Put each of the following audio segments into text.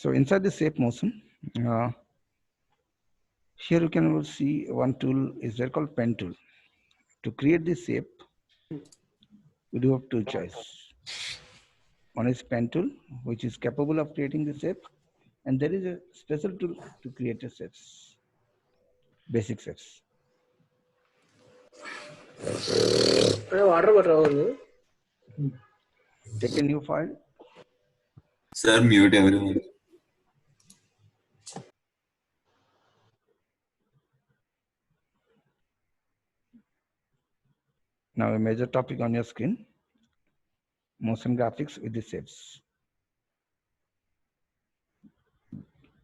So inside the shape motion, here you can see one tool is there called pen tool. To create this shape, we do have two choices. One is pen tool, which is capable of creating the shape, and there is a special tool to create a shapes, basic shapes. Take a new file. Sir, mute everyone. Now a major topic on your screen, motion graphics with the shapes.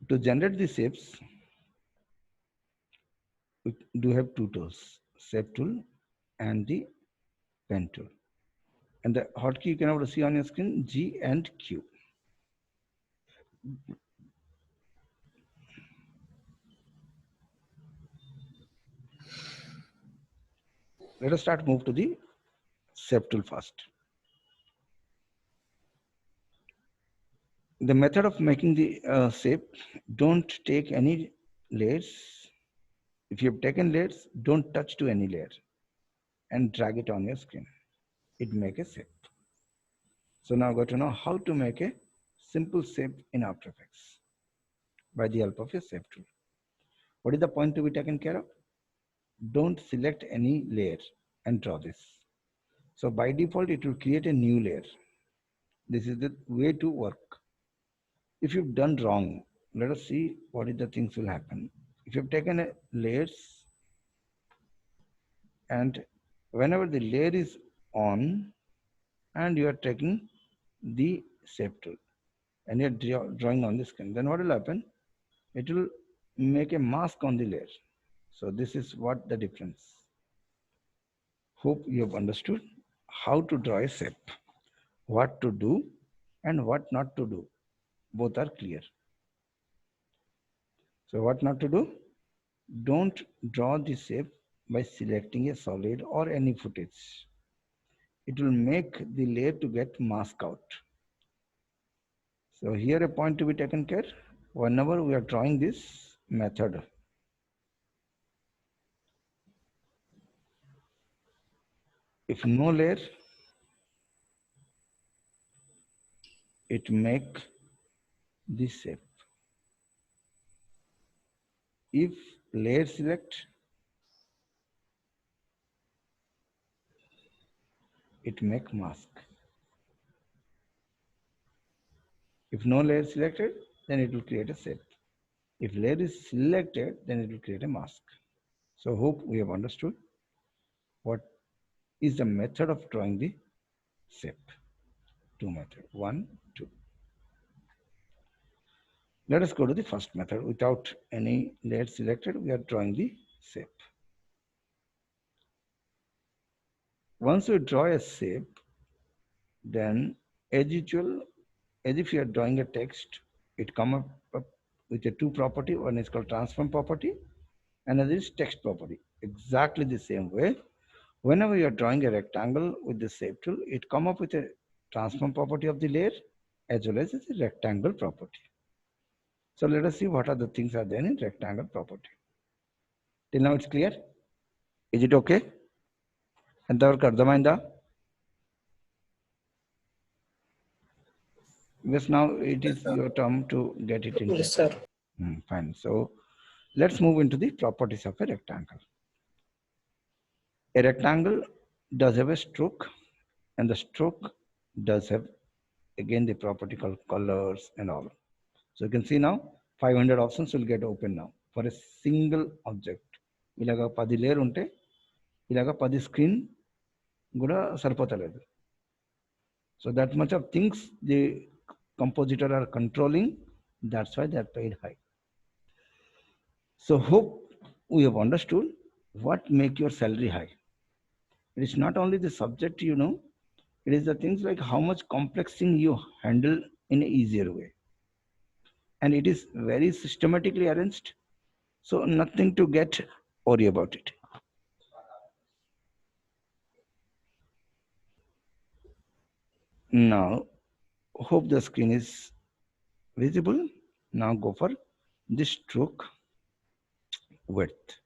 To generate the shapes, we do have two tools, shape tool and the pen tool. And the hotkey you can able to see on your screen, G and Q. Let us start move to the shape tool first. The method of making the shape, don't take any layers. If you have taken layers, don't touch to any layer and drag it on your screen. It make a shape. So now got to know how to make a simple shape in After Effects by the help of a shape tool. What is the point to be taken care of? Don't select any layer and draw this. So by default, it will create a new layer. This is the way to work. If you've done wrong, let us see what is the things will happen. If you've taken a layers and whenever the layer is on and you are taking the shape tool and you're drawing on the screen, then what will happen? It will make a mask on the layer. So this is what the difference. Hope you have understood how to draw a shape, what to do and what not to do. Both are clear. So what not to do? Don't draw the shape by selecting a solid or any footage. It will make the layer to get masked out. So here a point to be taken care. Whenever we are drawing this method, if no layer, it make this shape. If layer select, it make mask. If no layer selected, then it will create a shape. If layer is selected, then it will create a mask. So hope we have understood what is the method of drawing the shape. Two method, 1, 2. Let us go to the first method. Without any layer selected, we are drawing the shape. Once we draw a shape, then as usual, as if you are drawing a text, it comes up with a two property. One is called transform property, another is text property. Exactly the same way. Whenever you are drawing a rectangle with the shape tool, it comes up with a transform property of the layer as well as a rectangle property. So let us see what are the things are there in rectangle property. Till now it's clear? Is it okay? ఎంతవరకు అర్థమైందా? Because now it is your turn to get it into. Yes, sir. Fine. So let's move into the properties of a rectangle. A rectangle does have a stroke, and the stroke does have again the property called colors and all. So you can see now 500 options will get open now for a single object. ఇలాగా 10 layer ఉంటే ఇలాగా 10 screen కూడా సరిపోతలేదు. So that much of things the compositor are controlling, that's why they are paid high. So hope we have understood what make your salary high. It is not only the subject you know, it is the things like how much complex thing you handle in an easier way. And it is very systematically arranged, so nothing to get worry about it. Now, hope the screen is visible. Now go for the stroke width.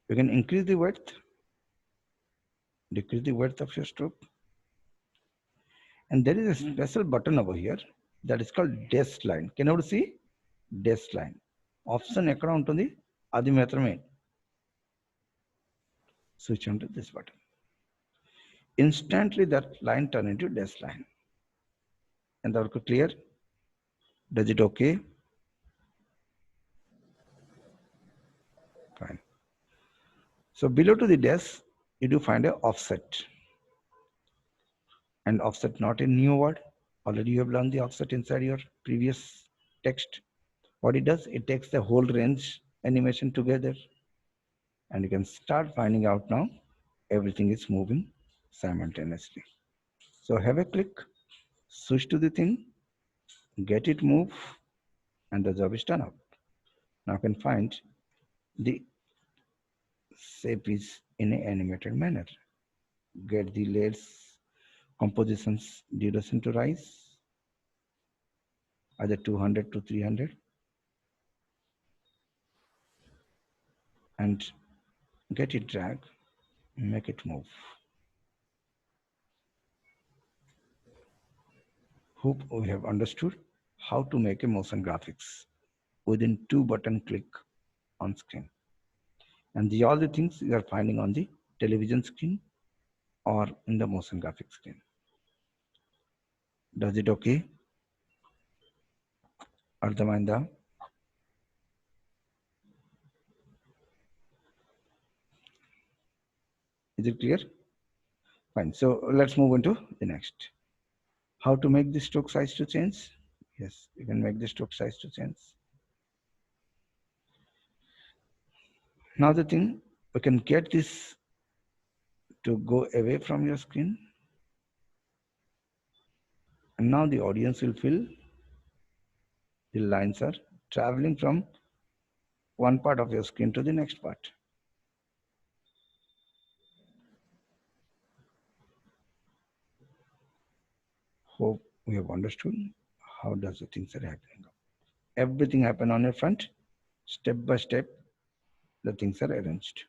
You can increase the width, decrease the width of your stroke. And there is a special button over here that is called dash line. Can you see? Dash line. Option ఎక్కడ ఉంటుంది? అది మాత్రమే. Switch on to this button. Instantly that line turn into dash line. And that clear? Does it okay? Fine. So below to the dash, you do find a offset. And offset not a new word. Already you have learned the offset inside your previous text. What it does, it takes the whole range animation together. And you can start finding out now everything is moving simultaneously. So have a click, switch to the thing, get it move, and the job is done out. Now you can find the shape is in an animated manner. Get the layers compositions duration to rise, either 200 to 300, and get it drag, make it move. Hope we have understood how to make a motion graphics within 2-button click on screen. And all the things you are finding on the television screen or in the motion graphics screen. Does it okay? Ardhaminda? Is it clear? Fine. So let's move into the next. How to make the stroke size to change? Yes, you can make the stroke size to change. Now the thing, we can get this to go away from your screen. And now the audience will feel the lines are traveling from one part of your screen to the next part. Hope we have understood how does the things are happening. Everything happen on your front, step by step, the things are arranged.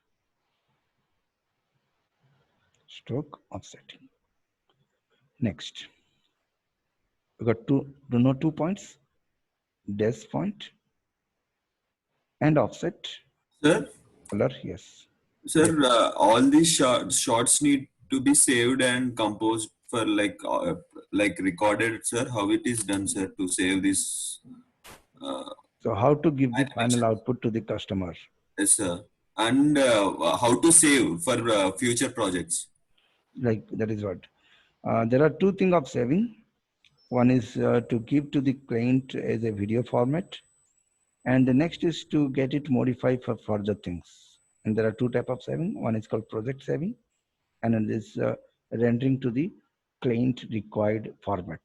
Stroke offsetting. Next, we got to know 2 points, dash point and offset. Sir, Color, yes. sir, Yes. all these shots need to be saved and composed for like recorded, sir. How it is done, sir, to save this uh, So how to give the final animation? output to the customer? Yes, sir. And how to save for future projects? Like that is what. There are two things of saving. One is to give to the client as a video format, and the next is to get it modified for further things. And there are two type of saving. One is called project saving, and then this rendering to the client required format.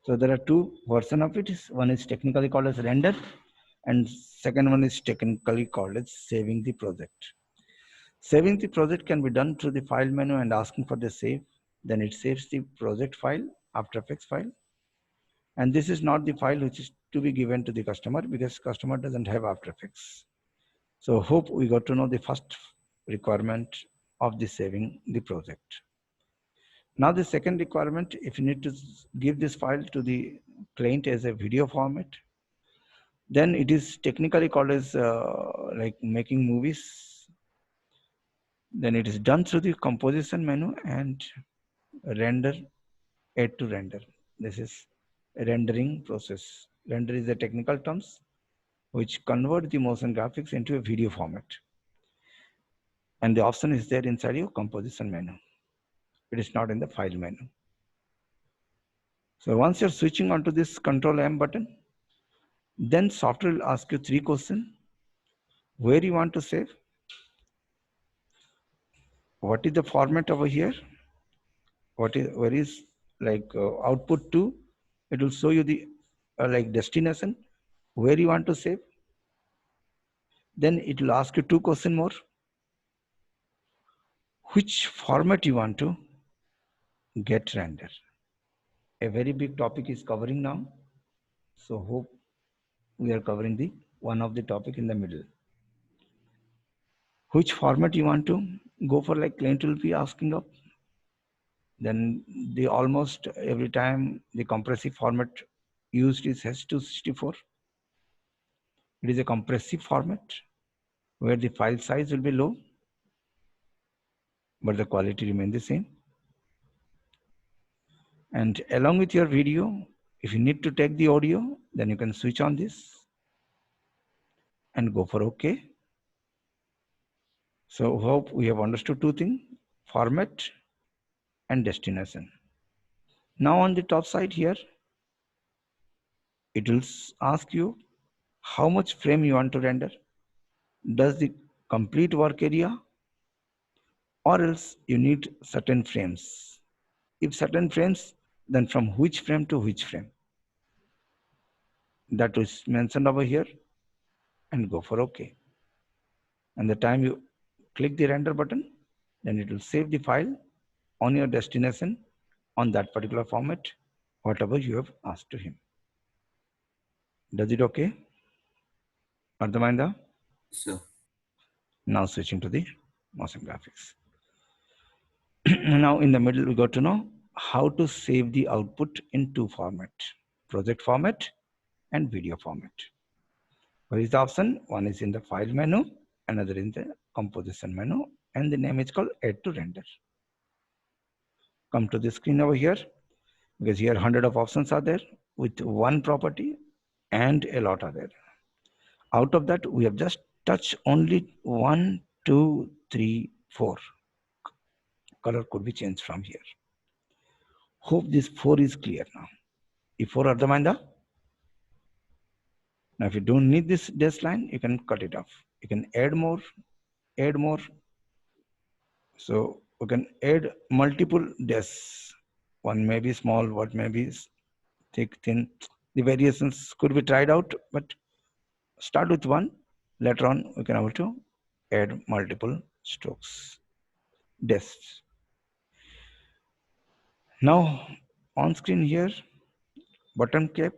So there are two version of it. One is technically called as render, and second one is technically called as saving the project. Saving the project can be done through the file menu and asking for the save. Then it saves the project file, After Effects file. And this is not the file which is to be given to the customer because customer doesn't have After Effects. So hope we got to know the first requirement of the saving the project. Now the second requirement, if you need to give this file to the client as a video format, then it is technically called as like making movies. Then it is done through the composition menu and render, add to render. This is a rendering process. Render is the technical terms which convert the motion graphics into a video format. And the option is there inside your composition menu. It is not in the file menu. So once you're switching onto this Control M button, then software will ask you 3 questions. Where you want to save? What is the format over here? Where is like output to? It will show you the like destination, where you want to save. Then it will ask you 2 questions more. Which format you want to get render? A very big topic is covering now. So hope we are covering the one of the topic in the middle. Which format you want to go for? Like client will be asking up, then the almost every time the compressive format used is H264. It is a compressive format where the file size will be low, but the quality remains the same. And along with your video, if you need to take the audio, then you can switch on this and go for OK. So hope we have understood two things, format and destination. Now on the top side here, it will ask you how much frame you want to render. Does the complete work area, or else you need certain frames. If certain frames, then from which frame to which frame. That is mentioned over here and go for OK. And the time you click the render button, then it will save the file on your destination on that particular format, whatever you have asked to him. Does it okay? Ardhaminda? So, Now switching to the motion graphics. Now in the middle, we got to know how to save the output in two formats, project format and video format. What is the option? One is in the file menu, another in the composition menu, and the name is called add to render. Come to the screen over here, because here 100 of options are there with one property and a lot are there. Out of that, we have just touched only 1, 2, 3, 4. Color could be changed from here. Hope this 4 is clear now. If 4 are the Ardhamanda, now if you don't need this dash line, you can cut it off. You can add more, add more. So we can add multiple dash. One may be small, one may be thick, thin. The variations could be tried out, but start with one. Later on, we can able to add multiple strokes, dashes. Now on screen here, bottom cap,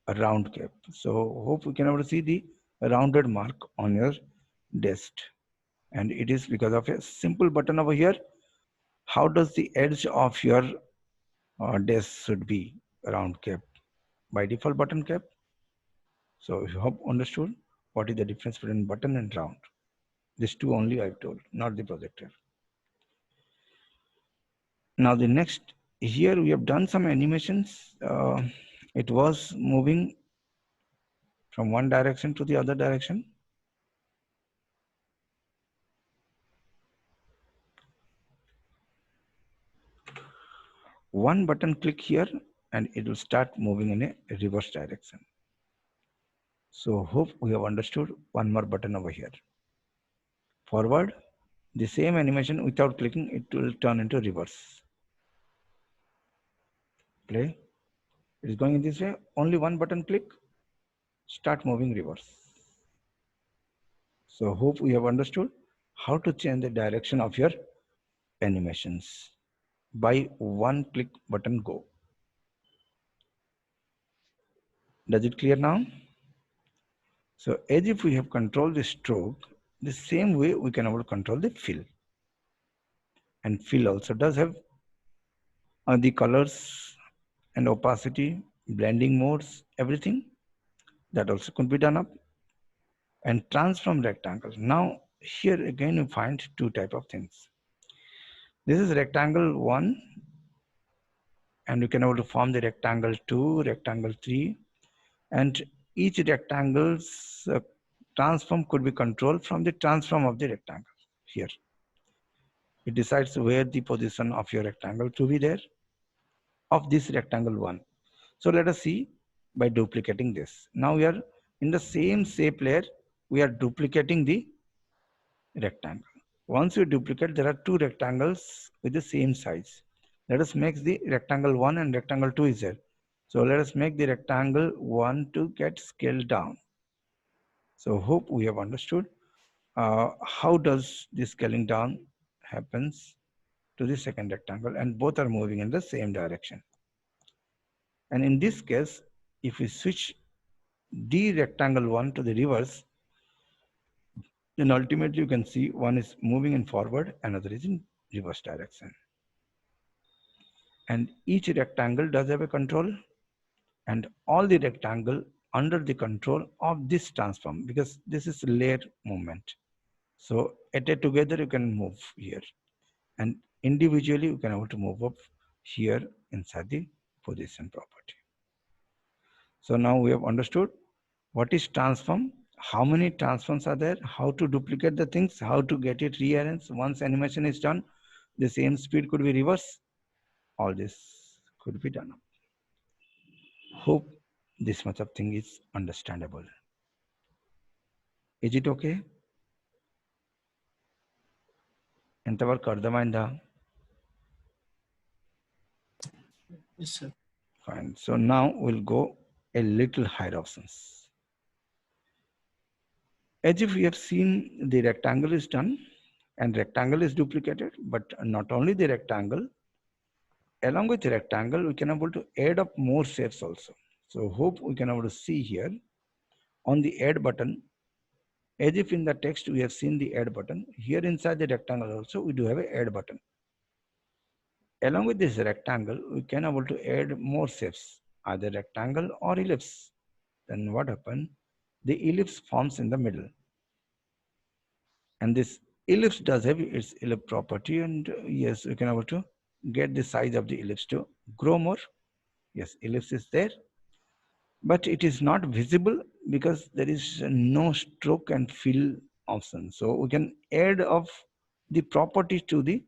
a round cap. So hope we can able to see the rounded mark on your desk. And it is because of a simple button over here. How does the edge of your desk should be round cap? By default button cap. So you hope understood what is the difference between button and round. These two only I've told, not the projector. Now the next, here we have done some animations. It was moving from one direction to the other direction. One button click here and it will start moving in a reverse direction. So hope we have understood. One more button over here. Forward, the same animation without clicking, it will turn into reverse. Play. It is going in this way. Only one button click, start moving reverse. So hope we have understood how to change the direction of your animations by one click button go. Does it clear now? So as if we have controlled the stroke, the same way we can able to control the fill. And fill also does have the colors and opacity, blending modes, everything that also could be done up. And transform rectangle. Now here again you find two type of things. This is rectangle 1 and you can able to form the rectangle 2, rectangle 3, and each rectangle's transform could be controlled from the transform of the rectangle here. It decides where the position of your rectangle to be there of this rectangle 1. So let us see by duplicating this. Now we are in the same shape layer, we are duplicating the rectangle. Once you duplicate, there are two rectangles with the same size. Let us make the rectangle 1 and rectangle 2 is there. So let us make the rectangle 1 to get scaled down. So hope we have understood how does this scaling down happens to the second rectangle, and both are moving in the same direction. And in this case, if we switch D rectangle 1 to the reverse, then ultimately you can see one is moving in forward, another is in reverse direction. And each rectangle does have a control, and all the rectangle under the control of this transform, because this is layer movement. So at a together you can move here, and individually you can able to move up here inside the position property. So now we have understood what is transform, how many transforms are there, how to duplicate the things, how to get it rearranged. Once animation is done, the same speed could be reversed. All this could be done. Hope this much of thing is understandable. Is it okay? ఎంతవరకు అర్థమైందా? Yes, sir. Fine. So now we'll go a little higher options. As if we have seen the rectangle is done and rectangle is duplicated, but not only the rectangle, along with the rectangle, we can able to add up more shapes also. So hope we can able to see here on the add button, as if in the text we have seen the add button, here inside the rectangle also we do have a add button. Along with this rectangle, we can able to add more shapes, either rectangle or ellipse. Then what happens? The ellipse forms in the middle. And this ellipse does have its ellipse property, and yes, we can able to get the size of the ellipse to grow more. Yes, ellipse is there, but it is not visible because there is no stroke and fill option. So we can add of the property to the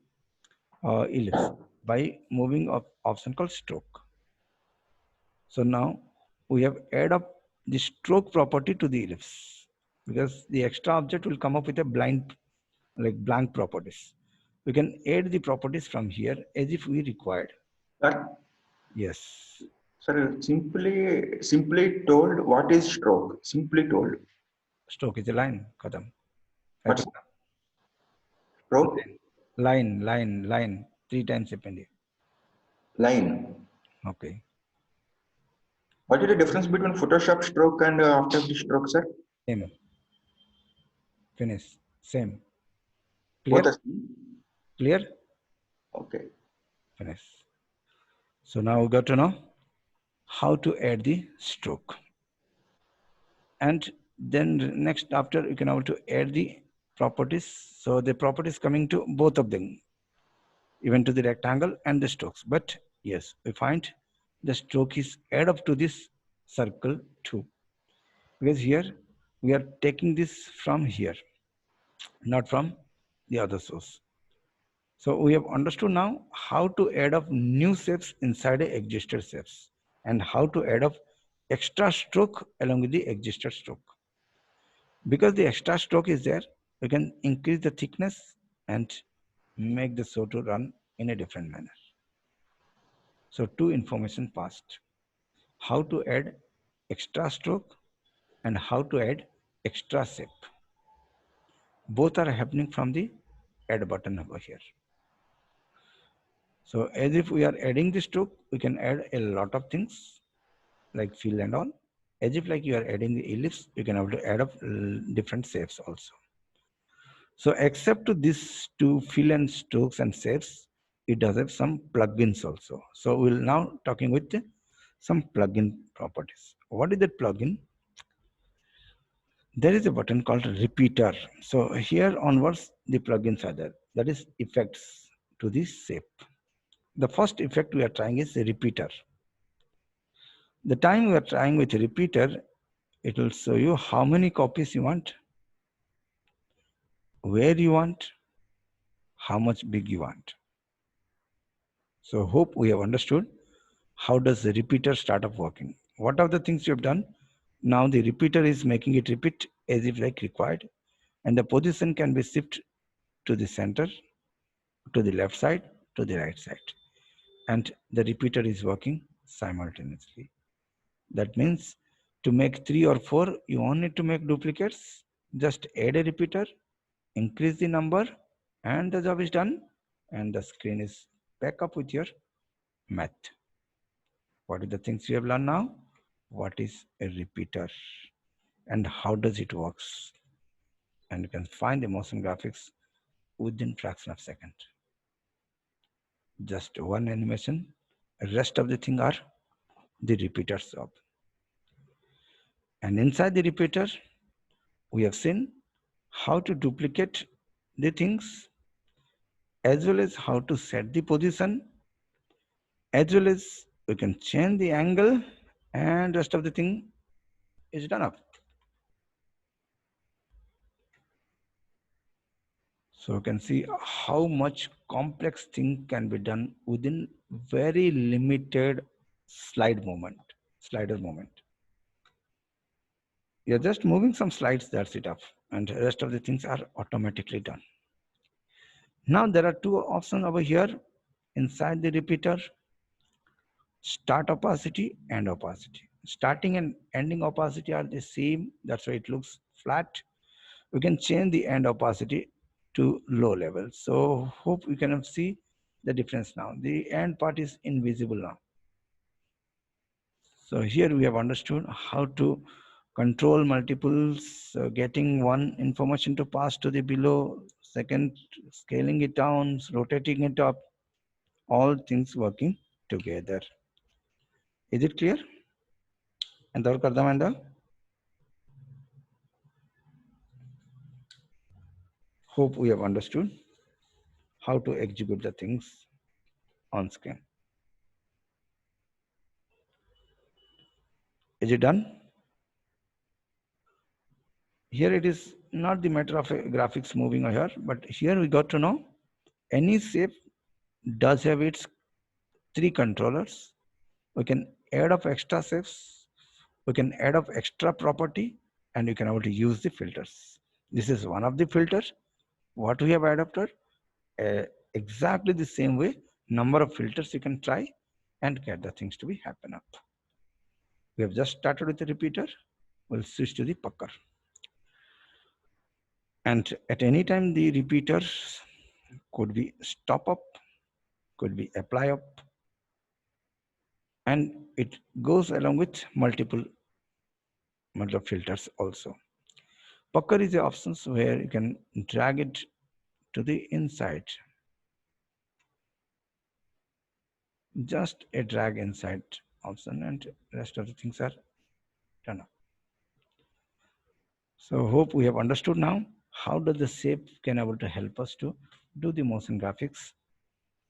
ellipse by moving of option called stroke. So now we have add up the stroke property to the ellipse, because the extra object will come up with a blind, like blank properties. We can add the properties from here as if we required. Sir, Yes, sir, simply told, what is stroke? Simply told. stroke is a line. Kadam. What's stroke? Line. 3 times append. Line. Okay. What is the difference between Photoshop stroke and After Effects stroke, sir? Same. Finish. Same. Both Clear? are same? Clear? Okay. Finish. So now we got to know how to add the stroke. And then next after you can able to add the properties. So the properties coming to both of them, even to the rectangle and the strokes. But yes, we find the stroke is add up to this circle too, because here we are taking this from here, not from the other source. So we have understood now how to add up new shapes inside the existed shapes, and how to add up extra stroke along with the existed stroke. Because the extra stroke is there, we can increase the thickness and make the show to run in a different manner. So two information passed: how to add extra stroke and how to add extra shape. Both are happening from the add button over here. So as if we are adding the stroke, we can add a lot of things like fill and all. As if like you are adding the ellipse, you can have to add up different shapes also. So except to these two fill and strokes and shapes, it does have some plugins also. So we'll now talking with some plugin properties. What is that plugin? There is a button called repeater. So here onwards, the plugins are there. That is effects to this shape. The first effect we are trying is a repeater. The time we are trying with a repeater, it will show you how many copies you want, where you want, how much big you want. So hope we have understood how does the repeater start up working. What are the things you have done? Now the repeater is making it repeat as if like required, and the position can be shifted to the center, to the left side, to the right side, and the repeater is working simultaneously. That means to make 3 or 4, you only need to make duplicates. Just add a repeater, increase the number, and the job is done. And the screen is back up with your math. What are the things you have learned now? what is a repeater and how does it works. And you can find the motion graphics within fraction of second. Just one animation. Rest of the thing are the repeaters of. And inside the repeater, we have seen how to duplicate the things, as well as how to set the position, as well as we can change the angle, and rest of the thing is done up. So you can see how much complex thing can be done within very limited slider movement. You're just moving some slides, that's it up, and the rest of the things are automatically done. Now there are two options over here inside the repeater: start opacity and opacity. Starting and ending opacity are the same, that's why it looks flat. We can change the end opacity to low level. So hope you can see the difference now. The end part is invisible now. So here we have understood how to control multiples, getting one information to pass to the below, second scaling it down, rotating it up, all things working together. Is it clear? And hope we have understood how to execute the things on screen. Is it done? Here it is not the matter of graphics moving here, but here we got to know any shape does have its three controllers. We can add up extra shapes, we can add up extra property, and you can able to use the filters. This is one of the filters. What we have adapted, exactly the same way, number of filters you can try and get the things to be happen up. We have just started with the repeater. We'll switch to the pucker. And at any time, the repeaters could be stop up, could be apply up, and it goes along with multiple filters also. Pucker is the options where you can drag it to the inside. Just a drag inside option, and rest of the things are done up. So hope we have understood now how does the shape can able to help us to do the motion graphics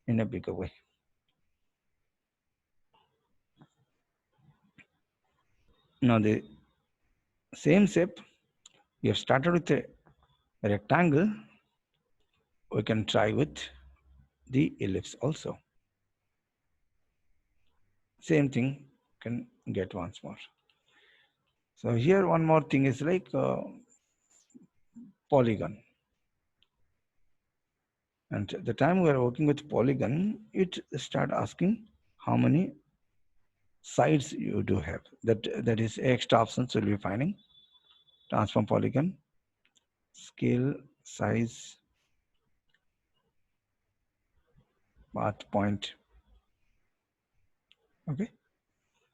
in a bigger way. Now the same shape, we have started with a rectangle, we can try with the ellipse also. Same thing can get once more. So here one more thing is like polygon. And the time we are working with polygon, it start asking how many sides you do have. That is extra options will be finding. Transform polygon, scale, size, path, point. Okay.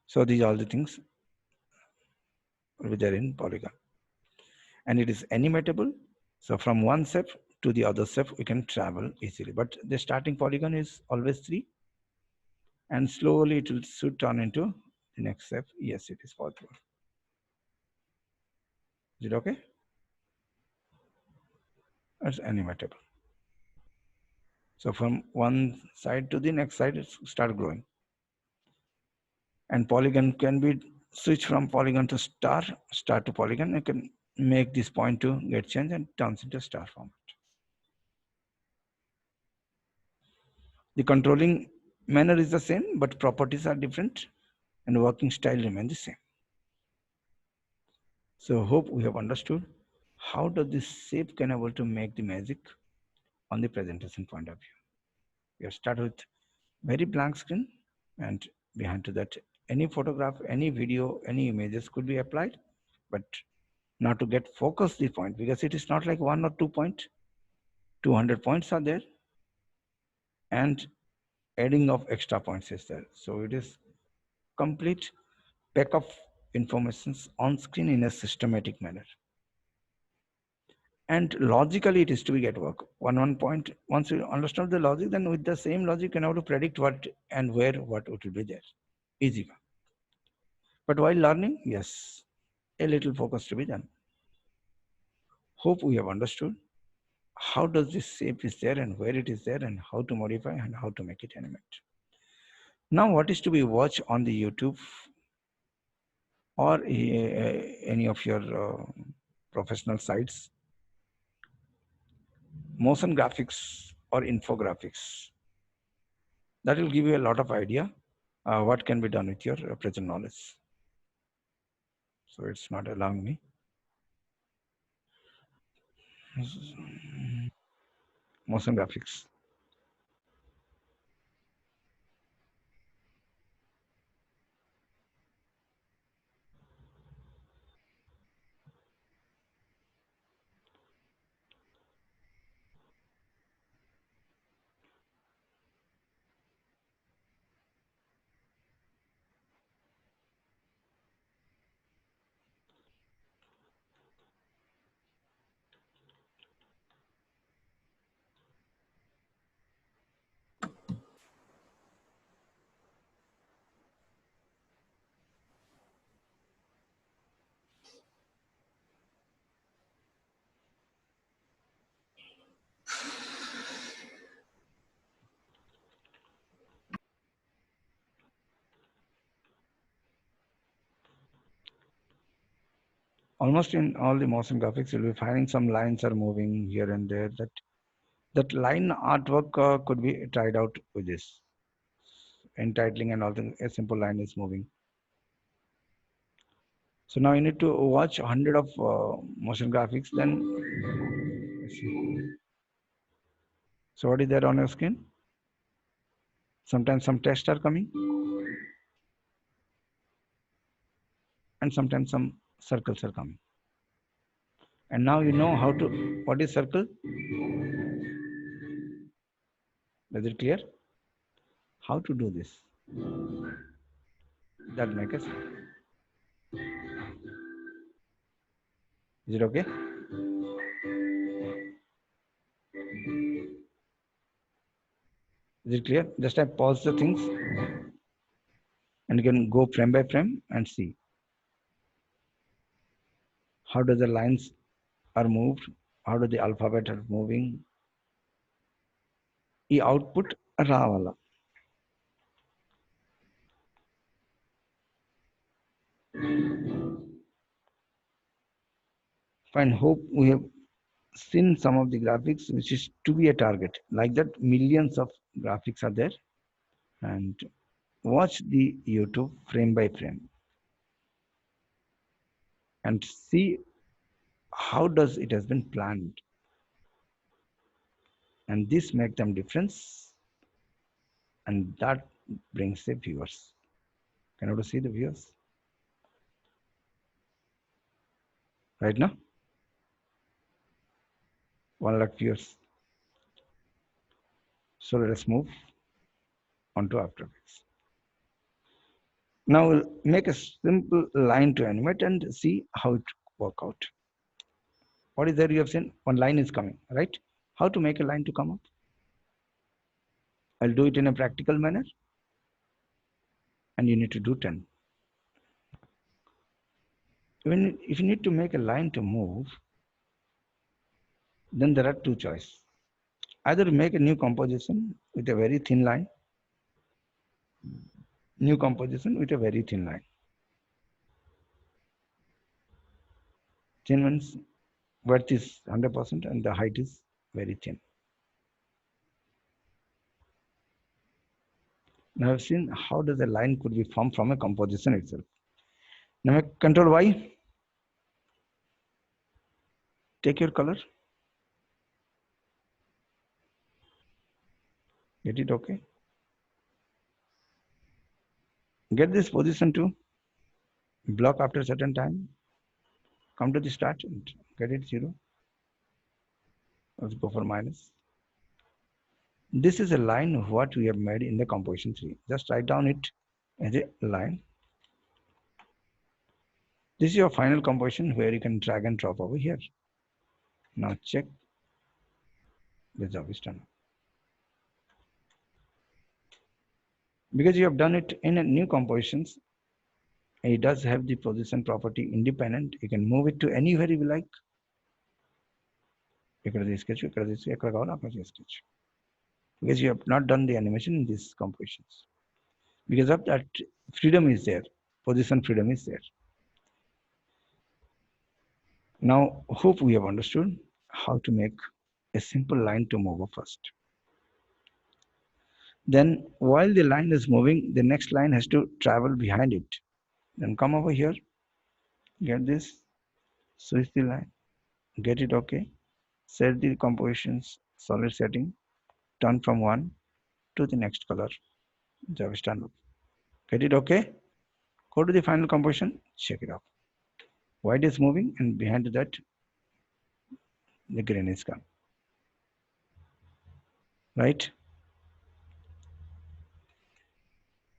So these are all the things will be there in polygon. And it is animatable. So from one step to the other step, we can travel easily. But the starting polygon is always 3. And slowly it will should turn into the next step. Yes, it is possible. Is it okay? It's animatable. So from one side to the next side, it start growing. And polygon can be switched from polygon to star to polygon. You can make this point to get changed and turns into star format. The controlling manner is the same, but properties are different and working style remains the same. So hope we have understood how does this shape can able to make the magic on the presentation point of view. We have started with very blank screen, and behind to that any photograph, any video, any images could be applied, but not to get focus the point, because it is not like 1 or 2 point, 200 points are there, and adding of extra points is there. So it is complete pack of informations on screen in a systematic manner. And logically, it is to be at work. One point, once you understand the logic, then with the same logic, you can have to predict what and where what will be there. Easy. But while learning, yes, a little focus to be done. Hope we have understood how does this shape is there and where it is there and how to modify and how to make it animate. Now, what is to be watched on the YouTube or any of your professional sites? Motion graphics or infographics. That will give you a lot of idea what can be done with your present knowledge. So it's not allowing me. Motion graphics. Almost in all the motion graphics, you'll be finding some lines are moving here and there. That line artwork could be tried out with this entitling and all the a simple line is moving. So now you need to watch 100 of motion graphics. Then, so what is there on your screen? Sometimes some text are coming, and sometimes some circles are coming. And now you know how to. What is circle? Is it clear? How to do this? That make us. Is it okay? Is it clear? Just I pause the things and you can go frame by frame and see how does the lines are moved, how do the alphabet are moving. E output ravala. Fine. Hope we have seen some of the graphics which is to be a target. Like that, millions of graphics are there. And watch the YouTube frame by frame and see how does it has been planned. And this make them difference. And that brings the viewers. Can you see the viewers? Right now? 1 lakh viewers. So let us move on to After Effects. Now we'll make a simple line to animate and see how it work out. What is there you have seen? One line is coming, right? How to make a line to come up? I'll do it in a practical manner. And you need to do 10. If you need to make a line to move, then there are two choices. Either make a new composition with a very thin line, new composition with a very thin line. Thin means width is 100% and the height is very thin. Now I've seen how does a line could be formed from a composition itself. Now control Y. Take your color. Get it okay. Get this position to block after a certain time. Come to the start and get it 0. Let's go for minus. This is a line of what we have made in the composition 3. Just write down it as a line. This is your final composition where you can drag and drop over here. Now check the job is done. Because you have done it in a new compositions, it does have the position property independent. You can move it to anywhere you like. Sketch, because you have not done the animation in these compositions. Because of that, freedom is there. Position freedom is there. Now, hope we have understood how to make a simple line to move first. Then while the line is moving, the next line has to travel behind it. Then come over here, get this, switch the line, get it okay, set the compositions, solid setting, turn from one to the next color, Java stand up. Get it okay? Go to the final composition, check it out. White is moving and behind that, the green is gone. Right?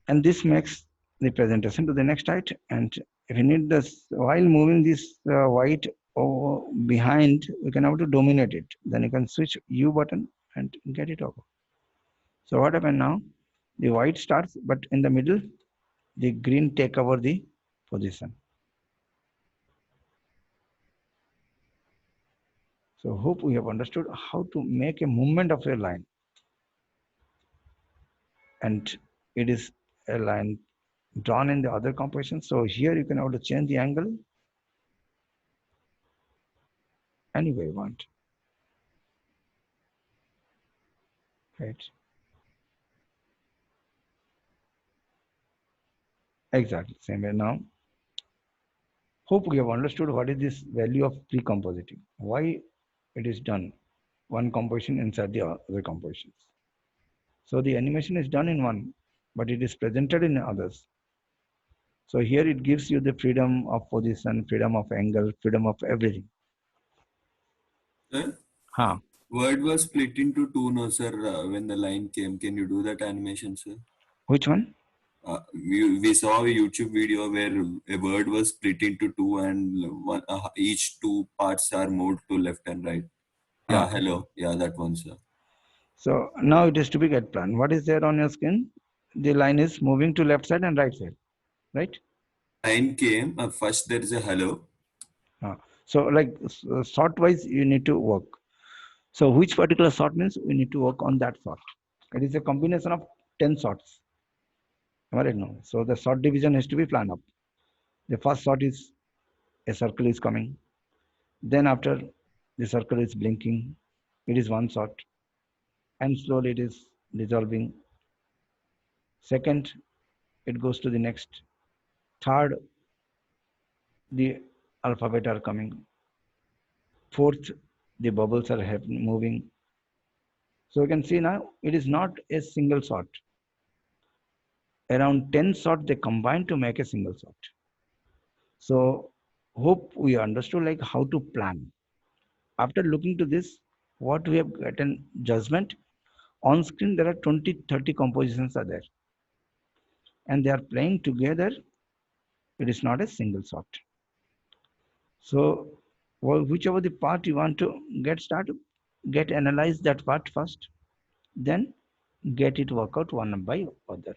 And this makes the presentation to the next height. And if you need this, while moving this white over behind, you can have to dominate it. Then you can switch U button and get it over. So what happened now? The white starts, but in the middle, the green take over the position. So hope we have understood how to make a movement of a line. And it is a line drawn in the other composition. So here you can also change the angle any way you want. Right? Exactly, same way now. Hope we have understood what is this value of pre-compositing. Why it is done one composition inside the other compositions. So the animation is done in one, but it is presented in others. So here it gives you the freedom of position, freedom of angle, freedom of everything. Sir, Huh. word was split into two, no, sir, when the line came. Can you do that animation, sir? Which one? We saw a YouTube video where a word was split into two and one, each two parts are moved to left and right. Yeah, hello. Yeah, that one, sir. So now it is to be get plan. What is there on your screen? The line is moving to left side and right side, right? Line came, first there is a hello. So like sort wise, you need to work. So which particular sort means we need to work on that sort. It is a combination of 10 sorts. Am I right? No. So the sort division has to be planned up. The first sort is a circle is coming. Then after the circle is blinking, it is one sort. And slowly it is dissolving. Second, it goes to the next. Third, the alphabet are coming. Fourth, the bubbles are moving. So you can see now it is not a single sort. Around 10 sorts they combine to make a single sort. So hope we understood like how to plan. After looking to this, what we have gotten judgment on screen there are 20-30 compositions are there and they are playing together. It is not a single sort. So whichever the part you want to get started, get analyze that part first, then get it work out one by other.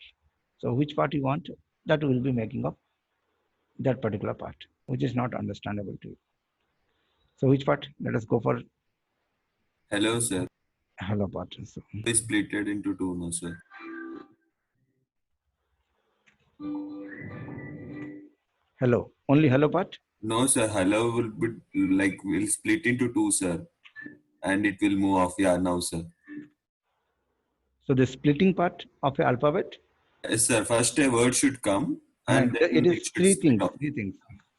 So which part you want, that will be making up that particular part, which is not understandable to you. So which part? Let us go for Hello, sir. hello part. So, We split it into two, no, sir. hello. Only hello part? No, sir. Hello will be will split into two, sir. And it will move off. Yeah, now, sir. So the splitting part of a alphabet? Yes, sir. First a word should come and It then is it should split off. three things.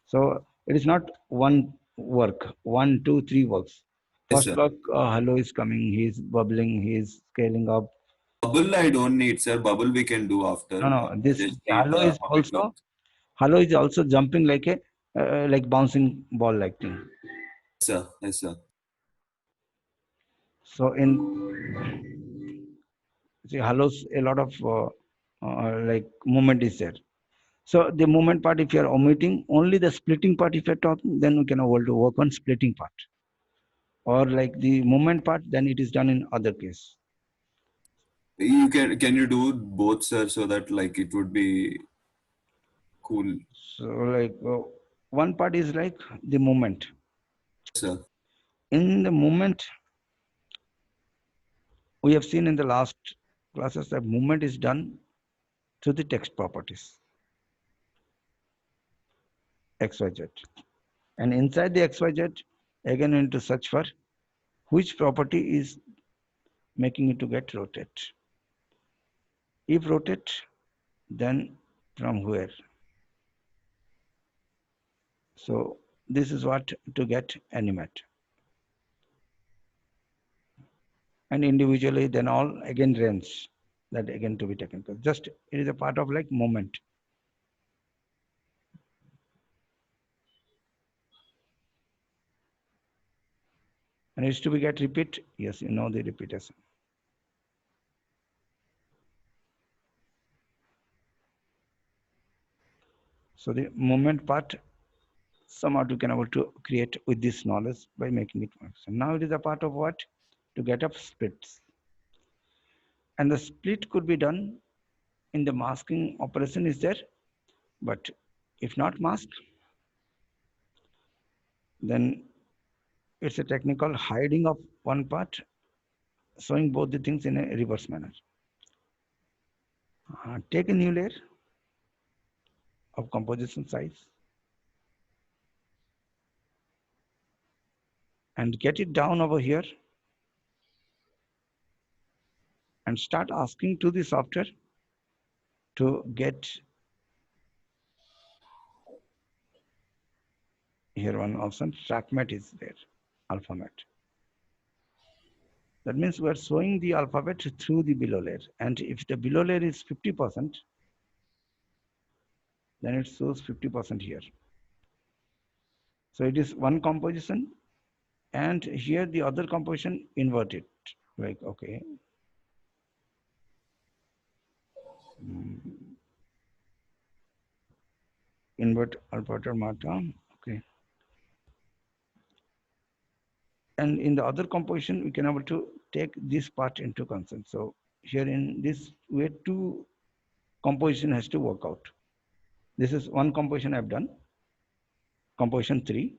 So it is not one work, one, two, three works. Yes, First sir. work, hello is coming, he is bubbling, he is scaling up. Bubble I don't need, sir. Bubble we can do after. No, I this just need hello is how it also works. jumping like a like bouncing ball like thing. Yes, sir. Yes, sir. So in see hello's a lot of like movement is there. So the movement part, if you are omitting only the splitting part, if you're talking, then we can able to work on splitting part. Or like the movement part, then it is done in other case. You can you do both, sir, so that like it would be cool, So like one part is like the movement. sir. In the movement, we have seen in the last classes that movement is done through the text properties, XYZ. And inside the XYZ, again we need to search for which property is making it to get rotate. If rotate, then from where? So this is what to get animate. And individually, then all again range that again to be taken. Just it is a part of like movement. And it's to be get repeat. Yes, you know the repetition. So the movement part, somehow you can able to create with this knowledge by making it work. So now it is a part of what? To get up splits. And the split could be done in the masking operation is there, but if not mask, then it's a technical hiding of one part, showing both the things in a reverse manner. Take a new layer of composition size and get it down over here and start asking to the software to get here one option, trackmate is there, alphabet. That means we are showing the alphabet through the below layer. And if the below layer is 50%, then it shows 50% here. So it is one composition, and here the other composition inverted. Like, okay. Invert alphabet mata. Okay. And in the other composition, we can able to take this part into concern. So here in this way, two composition has to work out. This is one composition I've done, composition 3.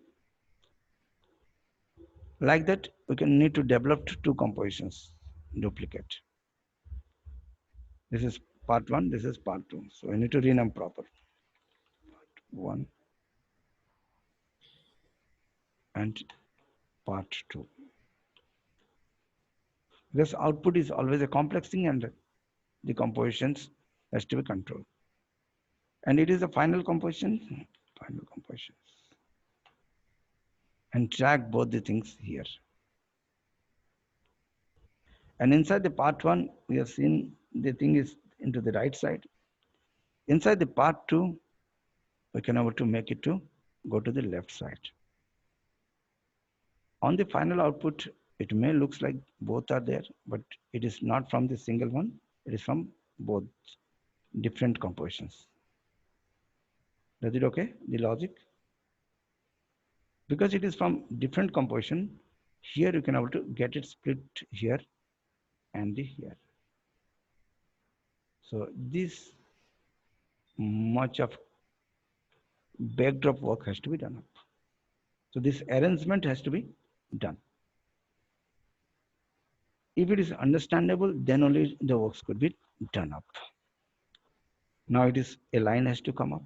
Like that, we can need to develop two compositions, duplicate. This is part 1, this is part 2. So we need to rename proper. Part 1 and part 2. Because output is always a complex thing and the compositions has to be controlled. And it is a final composition, and track both the things here. And inside the part 1, we have seen the thing is into the right side. Inside the part 2, we can able to make it to go to the left side. On the final output, it may looks like both are there, but it is not from the single one. It is from both different compositions. Is it okay, the logic? Because it is from different composition, here you can able to get it split here and here. So this much of backdrop work has to be done up. So this arrangement has to be done. If it is understandable, then only the works could be done up. Now it is a line has to come up.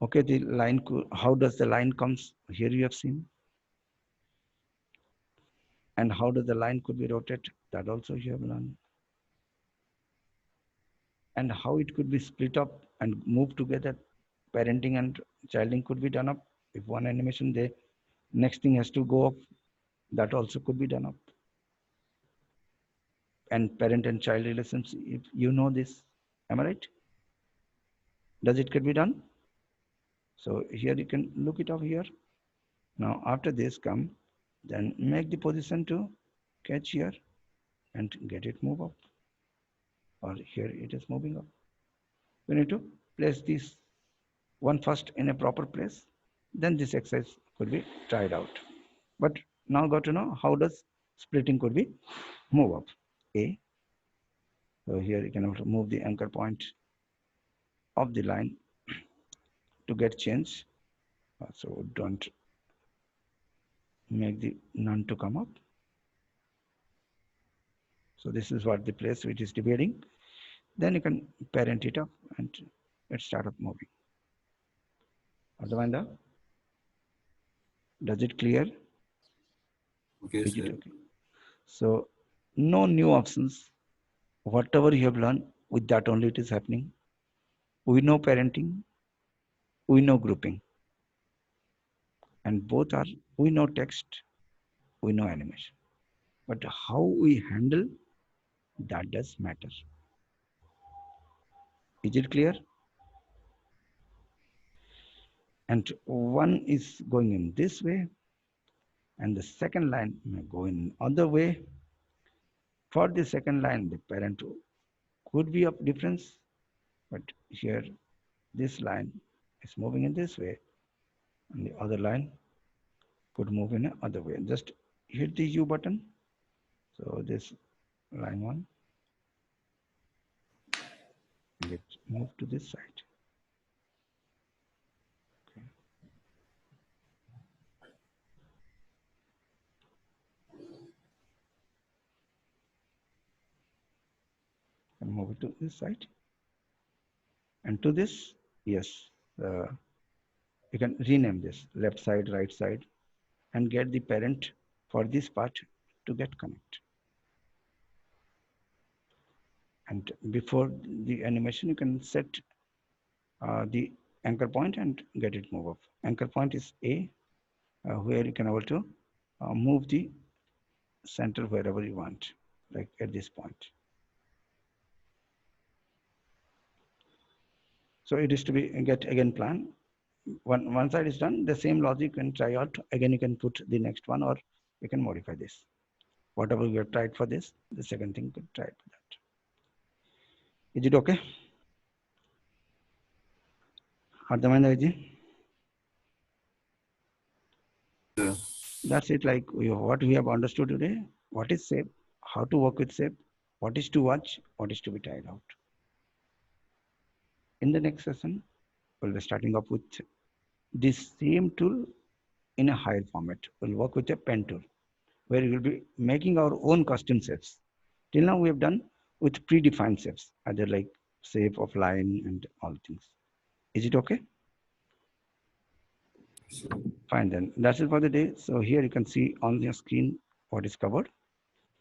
Okay, the line, how does the line comes? Here you have seen. And how does the line could be rotated? That also you have learned. And how it could be split up and move together. Parenting and childing could be done up. If one animation, the next thing has to go up. That also could be done up. And parent and child relations, if you know this, am I right? Does it could be done? So here you can look it up here. Now after this come, then make the position to catch here and get it move up. Or here it is moving up. We need to place this one first in a proper place. Then this exercise could be tried out. But now got to know how does splitting could be move up. A. So here you can also move the anchor point of the line to get change. So don't make the none to come up. So this is what the place which is dividing. Then you can parent it up and it start up moving. Adhavanda, does it clear? Okay, Is it sir. okay? So no new options. Whatever you have learned, with that only it is happening. We know parenting, we know grouping, and both are we know text, we know animation. But how we handle that does matter. Is it clear? And one is going in this way, and the second line may go in other way. For the second line, the parent could be of difference, but here this line is moving in this way, and the other line could move in another way. Just hit the U button. So this line one, and it move to this side. Okay. And move it to this side. And to this, yes, you can rename this left side, right side, and get the parent for this part to get connect. And before the animation, you can set the anchor point and get it move up. Anchor point is A, where you can able to move the center wherever you want, like at this point. So it is to be get again plan. One side is done, the same logic you can try out. Again, you can put the next one or you can modify this. Whatever you have tried for this, the second thing you could try for that. Is it okay? Ardhamandaji? Sir. That's it, like what we have understood today. What is SAP? How to work with SAP? What is to watch? What is to be tried out? In the next session, we'll be starting up with this same tool in a higher format. We'll work with a pen tool where we will be making our own custom shapes. Till now, we have done with predefined shapes, either like shape of line and all things. Is it okay? Fine then. That's it for the day. So here you can see on your screen what is covered,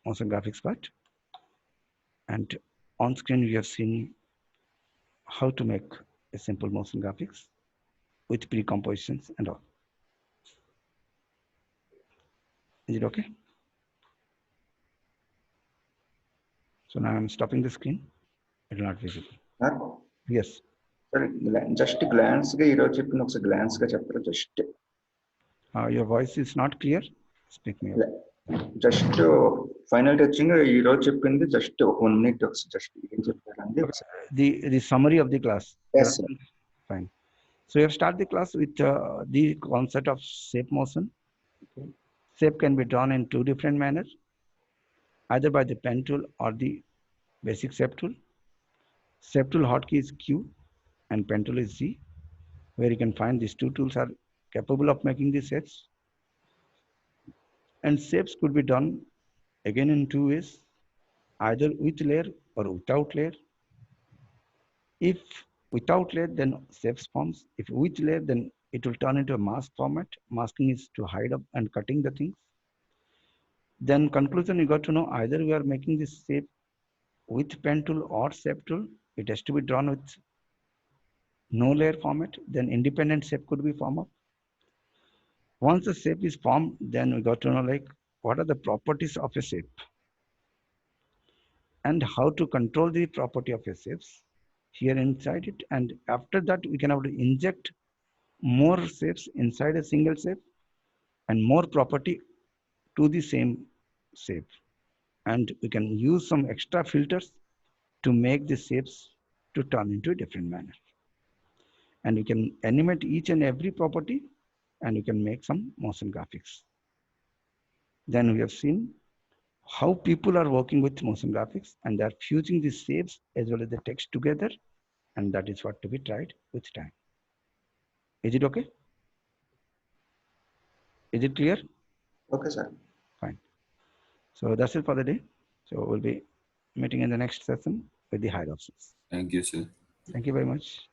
motion graphics part. And on screen, we have seen how to make a simple motion graphics with pre-compositions and all. Is it okay? So now I'm stopping the screen. It will not visible. Yes. సరే just glance గా ఈరోజు చెప్పింది ఒకసారి glance గా చెప్తారా just Your voice is not clear. Speak me up. Just final touching ఈ రోజు చెప్పింది జస్ట్ ఒక 1 minute జస్ట్ ఏం చెప్పారండి The summary of the class. Yes, sir. Fine. So you have started the class with the concept of shape motion. Okay. Shape can be drawn in two different manners, either by the pen tool or the basic shape tool. Shape tool hotkey is Q and pen tool is Z, where you can find these two tools are capable of making these shapes. And shapes could be done again in two ways, either with layer or without layer. If without layer, then shapes forms. If with layer, then it will turn into a mask format. Masking is to hide up and cutting the things. Then conclusion, you got to know either we are making this shape with pen tool or shape tool. It has to be drawn with no layer format. Then independent shape could be formed up. Once the shape is formed, then we got to know like what are the properties of a shape and how to control the property of a shapes here inside it. And after that, we can have to inject more shapes inside a single shape and more property to the same shape. And we can use some extra filters to make the shapes to turn into a different manner. And you can animate each and every property, and you can make some motion graphics. Then we have seen how people are working with motion graphics, and they're fusing the shapes as well as the text together, and that is what to be tried with time. Is it okay? Is it clear? Okay, sir. Fine. So that's it for the day. So we'll be meeting in the next session with the higher options. Thank you, sir. Thank you very much.